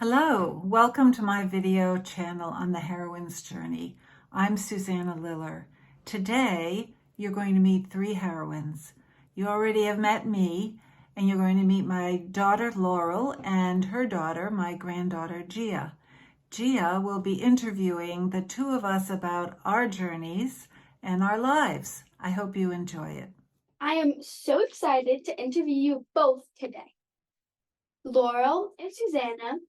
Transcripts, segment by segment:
Hello, welcome to my video channel on the heroine's journey. I'm Susanna Liller. Today, you're going to meet three heroines. You already have met me, and you're going to meet my daughter Laurel and her daughter, my granddaughter Gia. Gia will be interviewing the two of us about our journeys and our lives. I hope you enjoy it. I am so excited to interview you both today. Laurel and Susanna,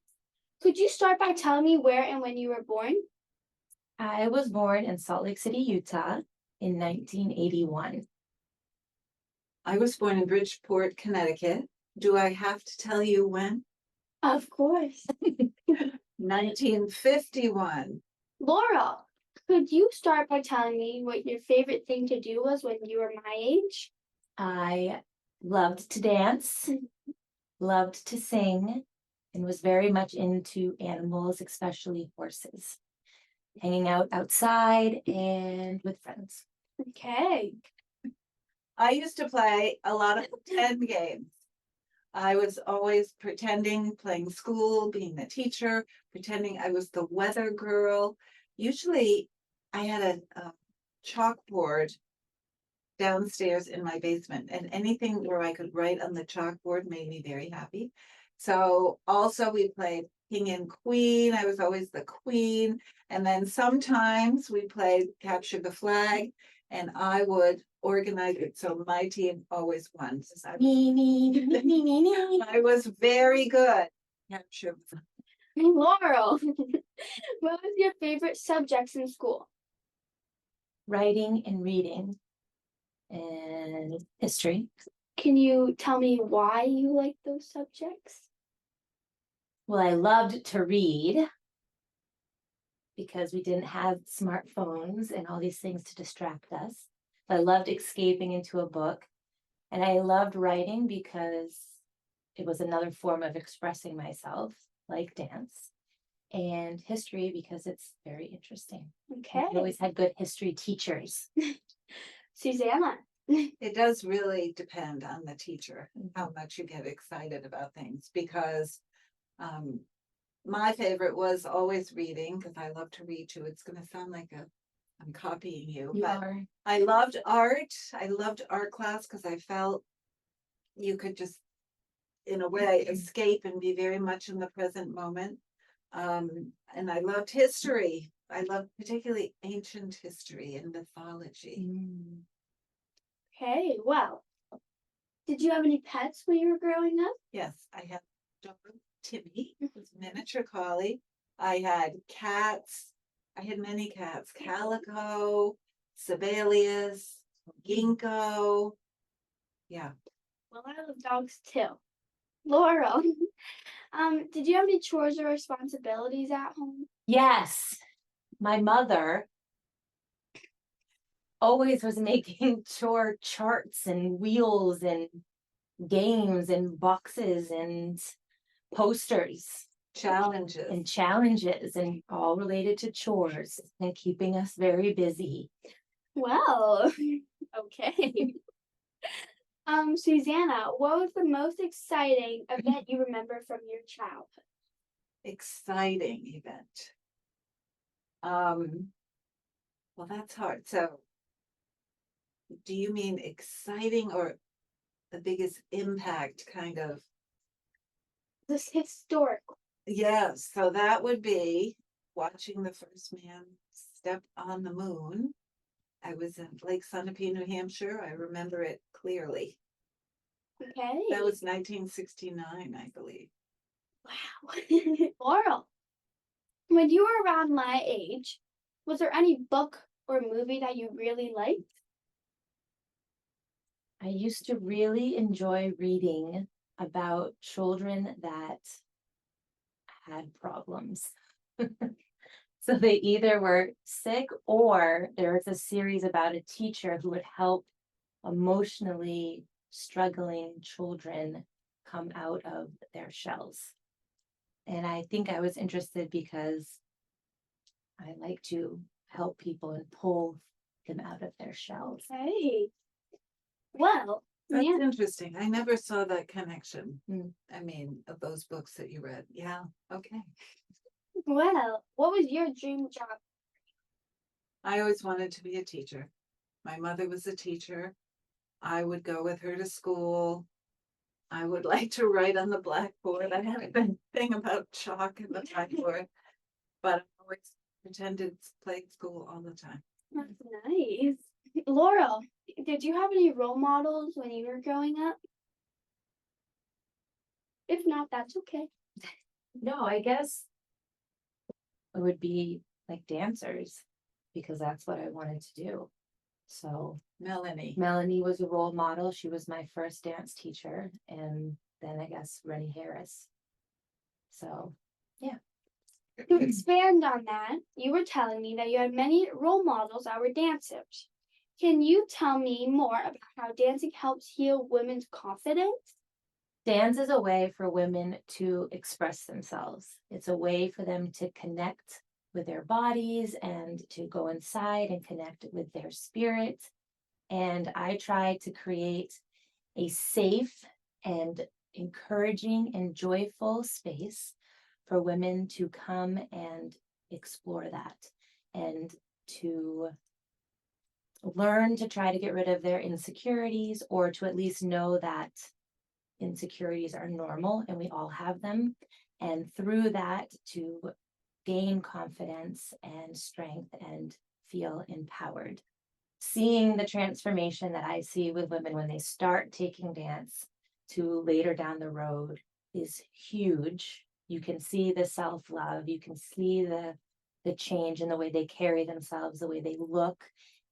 could you start by telling me where and when you were born? I was born in Salt Lake City, Utah in 1981. I was born in Bridgeport, Connecticut. Do I have to tell you when? Of course. 1951. Laurel, could you start by telling me what your favorite thing to do was when you were my age? I loved to dance, loved to sing, and was very much into animals, especially horses. Hanging out outside and with friends. Okay. I used to play a lot of pretend games. I was always pretending, playing school, being the teacher, pretending I was the weather girl. Usually I had a chalkboard downstairs in my basement, and anything where I could write on the chalkboard made me very happy. So also we played king and queen. I was always the queen. And then sometimes we played capture the flag, and I would organize it so my team always won. I was very good. Capture the flag. Laurel, what was your favorite subjects in school? Writing and reading and history. Can you tell me why you like those subjects? Well, I loved to read because we didn't have smartphones and all these things to distract us. I loved escaping into a book, and I loved writing because it was another form of expressing myself, like dance, and history because it's very interesting. Okay. I always had good history teachers. Susanna. It does really depend on the teacher and how much you get excited about things, because my favorite was always reading, because I love to read too. It's going to sound like I'm copying you, but I loved art. I loved art class because I felt you could just, in a way, escape and be very much in the present moment. And I loved history. I loved particularly ancient history and mythology. Okay, well, did you have any pets when you were growing up? Yes, I had a dog, Timmy, who was a miniature collie. I had cats. I had many cats: Calico, Sibelius, Ginkgo. Yeah. Well, I love dogs too. Laurel, did you have any chores or responsibilities at home? Yes, my mother always was making chore charts and wheels and games and boxes and posters. Challenges and all related to chores and keeping us very busy. Well, okay. Susanna, what was the most exciting event you remember from your childhood? Exciting event. Well, that's hard. So, do you mean exciting or the biggest impact kind of? This historical. Yes, so that would be watching the first man step on the moon. I was in Lake Sunapee, New Hampshire. I remember it clearly. Okay. That was 1969, I believe. Wow. Laurel, when you were around my age, was there any book or movie that you really liked? I used to really enjoy reading about children that had problems. So they either were sick, or there was a series about a teacher who would help emotionally struggling children come out of their shells. And I think I was interested because I like to help people and pull them out of their shells. Okay. Well, That's Yeah. interesting. I never saw that connection. Mm. I mean, of those books that you read. Yeah, okay. Well, what was your dream job? I always wanted to be a teacher. My mother was a teacher. I would go with her to school. I would like to write on the blackboard. I had a thing about chalk in the blackboard, but I always pretended to play school all the time. That's nice. Laurel, did you have any role models when you were growing up? If not, that's okay. No, I guess it would be like dancers because that's what I wanted to do. So Melanie. Melanie was a role model. She was my first dance teacher. And then I guess Rennie Harris. So To expand on that, you were telling me that you had many role models that were dancers. Can you tell me more about how dancing helps heal women's confidence? dance is a way for women to express themselves. It's a way for them to connect with their bodies and to go inside and connect with their spirit. And I try to create a safe and encouraging and joyful space for women to come and explore that and to learn to try to get rid of their insecurities or to at least know that insecurities are normal and we all have them. And through that, to gain confidence and strength and feel empowered. Seeing the transformation that I see with women when they start taking dance to later down the road is huge. You can see the self-love, you can see the change in the way they carry themselves, the way they look,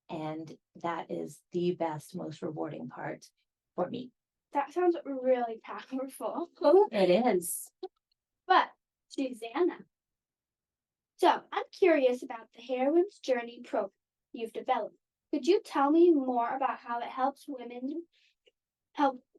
and that is the best, most rewarding part for me. That sounds really powerful. It is. But, Susanna. So, I'm curious about the Heroines Journey program you've developed. Could you tell me more about how it help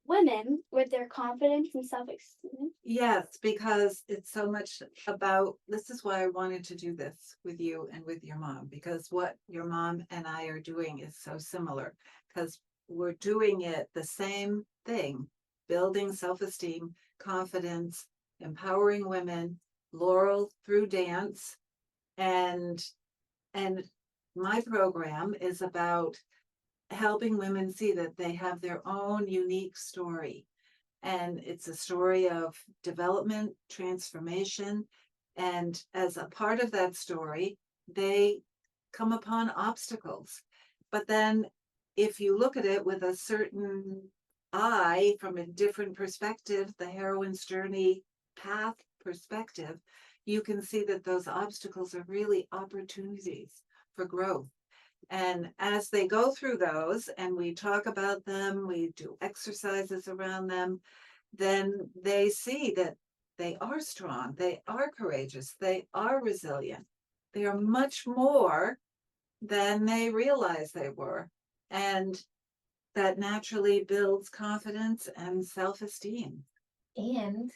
women with their confidence and self-esteem? Yes, because it's so much about, this is why I wanted to do this with you and with your mom, because what your mom and I are doing is so similar, because we're doing it the same thing, building self-esteem, confidence, empowering women, Laurel through dance, and my program is about helping women see that they have their own unique story. And it's a story of development, transformation. And as a part of that story, they come upon obstacles. But then if you look at it with a certain eye from a different perspective, the heroine's journey path perspective, you can see that those obstacles are really opportunities for growth. And as they go through those and we talk about them, we do exercises around them, then they see that they are strong, they are courageous, they are resilient. They are much more than they realized they were. And that naturally builds confidence and self-esteem. And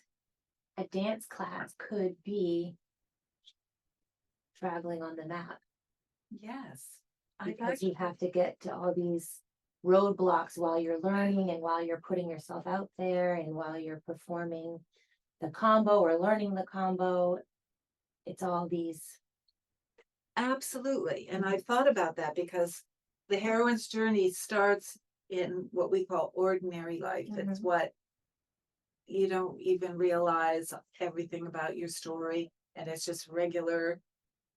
a dance class could be traveling on the map Yes. because you have to get to all these roadblocks while you're learning and while you're putting yourself out there and while you're performing the combo or learning the combo. It's all these. Absolutely. And I thought about that because the heroine's journey starts in what we call ordinary life. It's what you don't even realize everything about your story. And it's just regular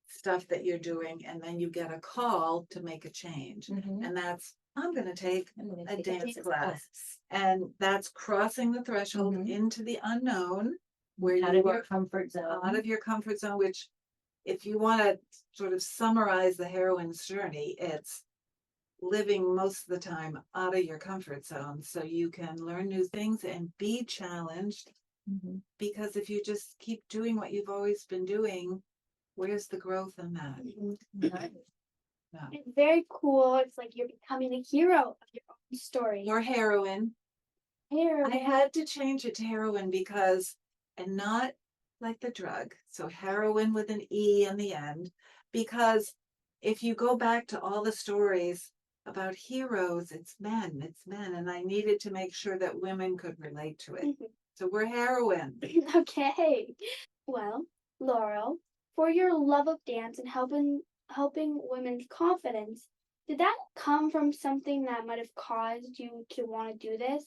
stuff that you're doing. And then you get a call to make a change. And that's, I'm going to take a dance class. And that's crossing the threshold into the unknown, where out you of are your comfort zone. out of your comfort zone, which if you want to sort of summarize the heroine's journey, it's living most of the time out of your comfort zone so you can learn new things and be challenged. Because if you just keep doing what you've always been doing, where's the growth in that? No. It's very cool. It's like you're becoming a hero of your own story. Or heroine. Heroine. I had to change it to heroine because, and not like the drug, so heroin with an E in the end, because if you go back to all the stories about heroes, it's men, and I needed to make sure that women could relate to it. Mhm. So we're heroines. Okay. Well, Laurel, for your love of dance and helping women's confidence, did that come from something that might have caused you to want to do this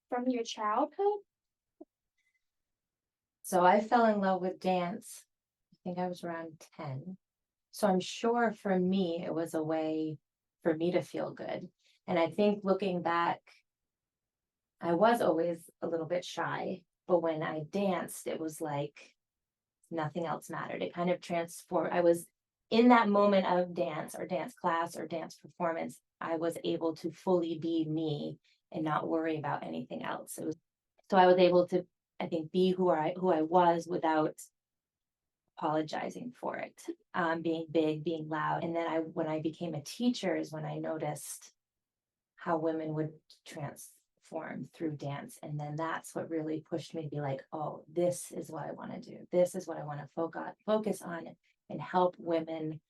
from your childhood? So I fell in love with dance, I think I was around 10. So I'm sure for me, it was a way for me to feel good. And I think looking back, I was always a little bit shy, but when I danced, it was like nothing else mattered. It kind of transformed. I was in that moment of dance or dance class or dance performance, I was able to fully be me and not worry about anything else. It was so I was able to, I think, be who I was without apologizing for it, being big, being loud. And then when I became a teacher is when I noticed how women would transform through dance. And then that's what really pushed me to be like, oh, this is what I want to do. This is what I want to focus on and help women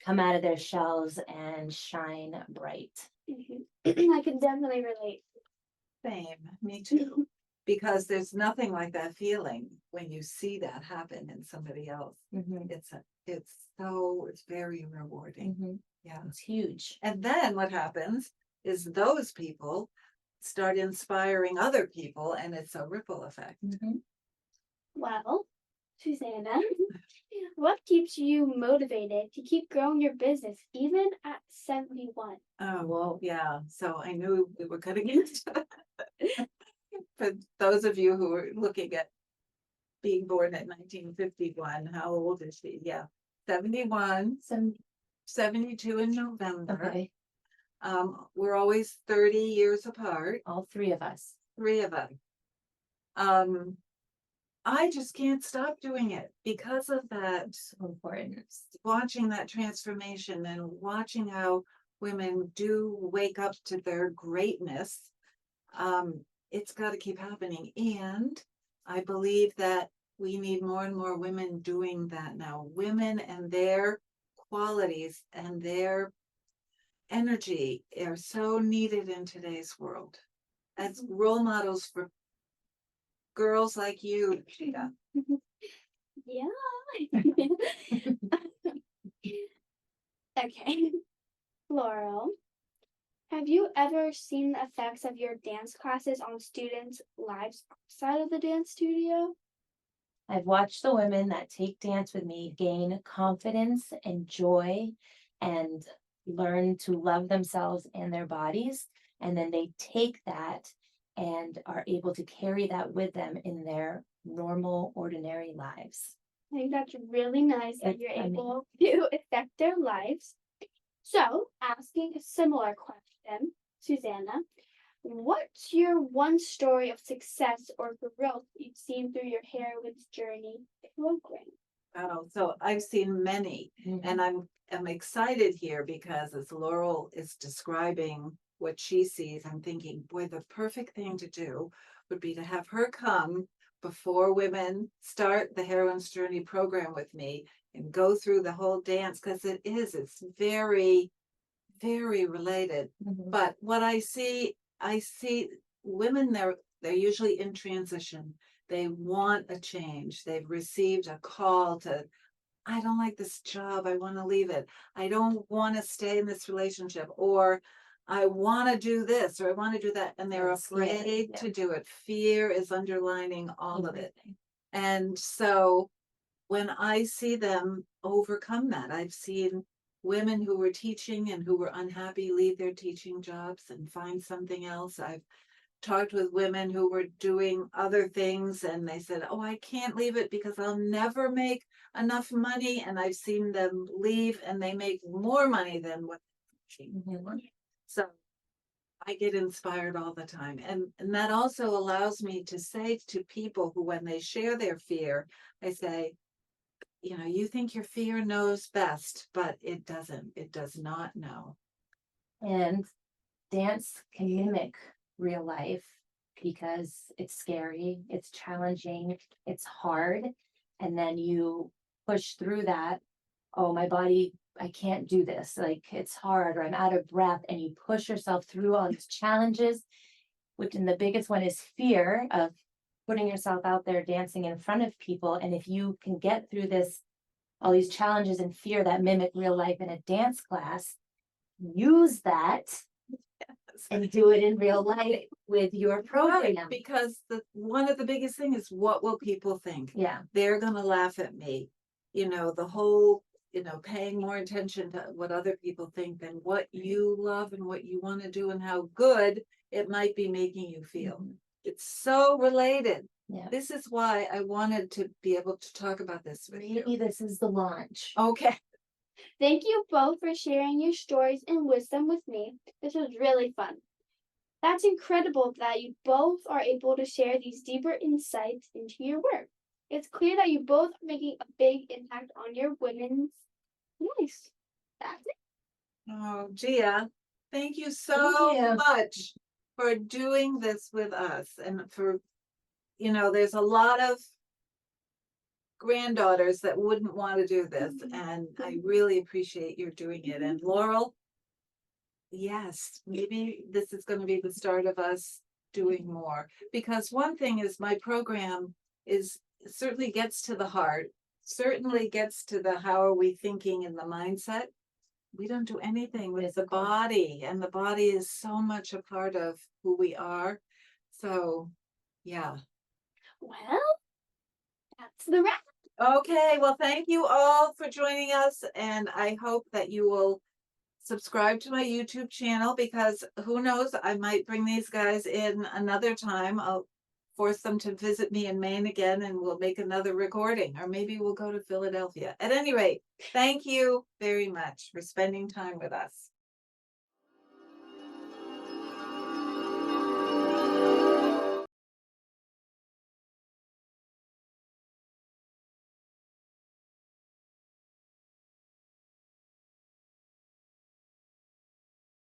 come out of their shells and shine bright. I can definitely relate. Same, me too. Because there's nothing like that feeling when you see that happen in somebody else. It's very rewarding. Yeah. It's huge. And then what happens is those people start inspiring other people, and it's a ripple effect. Well, Susanna, what keeps you motivated to keep growing your business even at 71? Oh, well, yeah. So I knew we were going to get into that. For those of you who are looking at being born in 1951, how old is she? Yeah, 71, 72 in November. Okay. We're always 30 years apart. All three of us. Three of us. I just can't stop doing it because of that. So important. Watching that transformation and watching how women do wake up to their greatness. It's got to keep happening. And I believe that we need more and more women doing that now. Women and their qualities and their energy are so needed in today's world as role models for girls like you. Yeah. Okay. Laurel, have you ever seen the effects of your dance classes on students' lives outside of the dance studio? I've watched the women that take dance with me gain confidence and joy and learn to love themselves and their bodies. And then they take that and are able to carry that with them in their normal, ordinary lives. I think that's really nice that you're able to affect their lives. So, asking a similar question, Susanna, what's your one story of success or growth you've seen through your Heroines Journey program? Oh, so I've seen many, and I'm excited here because as Laurel is describing what she sees, I'm thinking, boy, the perfect thing to do would be to have her come before women start the Heroines Journey program with me and go through the whole dance because it's very, very related. But what I see women, they're usually in transition. They want a change. They've received a call to, I don't like this job. I want to leave it. I don't want to stay in this relationship, or I want to do this, or I want to do that. And they're afraid to do it. Fear is underlining all of it. And so when I see them overcome that, I've seen women who were teaching and who were unhappy leave their teaching jobs and find something else. I've talked with women who were doing other things and they said, oh, I can't leave it because I'll never make enough money. And I've seen them leave and they make more money than what so I get inspired all the time. And that also allows me to say to people who, when they share their fear, I say, you know, you think your fear knows best, but it doesn't. It does not know. And dance can mimic real life because it's scary, it's challenging, it's hard. And then you push through that. Oh, my body, I can't do this, like it's hard, or I'm out of breath, and you push yourself through all these challenges, which, and the biggest one is fear of putting yourself out there dancing in front of people. And if you can get through this, all these challenges and fear that mimic real life in a dance class, use that and do it in real life with your Right, program. because one of the biggest thing is, what will people think? Yeah, They're gonna laugh at me. The whole, paying more attention to what other people think than what you love and what you want to do and how good it might be making you feel. Mhm. It's so related. Yeah. This is why I wanted to be able to talk about this with Maybe you. this is the launch. Okay. Thank you both for sharing your stories and wisdom with me. This was really fun. That's incredible that you both are able to share these deeper insights into your work. It's clear that you both are making a big impact on your women's lives. That's it. Oh, Gia, thank you so you. much for doing this with us, and for, there's a lot of granddaughters that wouldn't want to do this, and I really appreciate your doing it. And Laurel, yes, maybe this is going to be the start of us doing more, because one thing is, my program is certainly gets to the heart, certainly gets to the how are we thinking and the mindset. We don't do anything with the Physical. body, and the body is so much a part of who we are. So, yeah. Well, that's the wrap. Okay, well, thank you all for joining us, and I hope that you will subscribe to my YouTube channel, because who knows, I might bring these guys in another time. I'll force them to visit me in Maine again, and we'll make another recording, or maybe we'll go to Philadelphia. At any rate, thank you very much for spending time with us.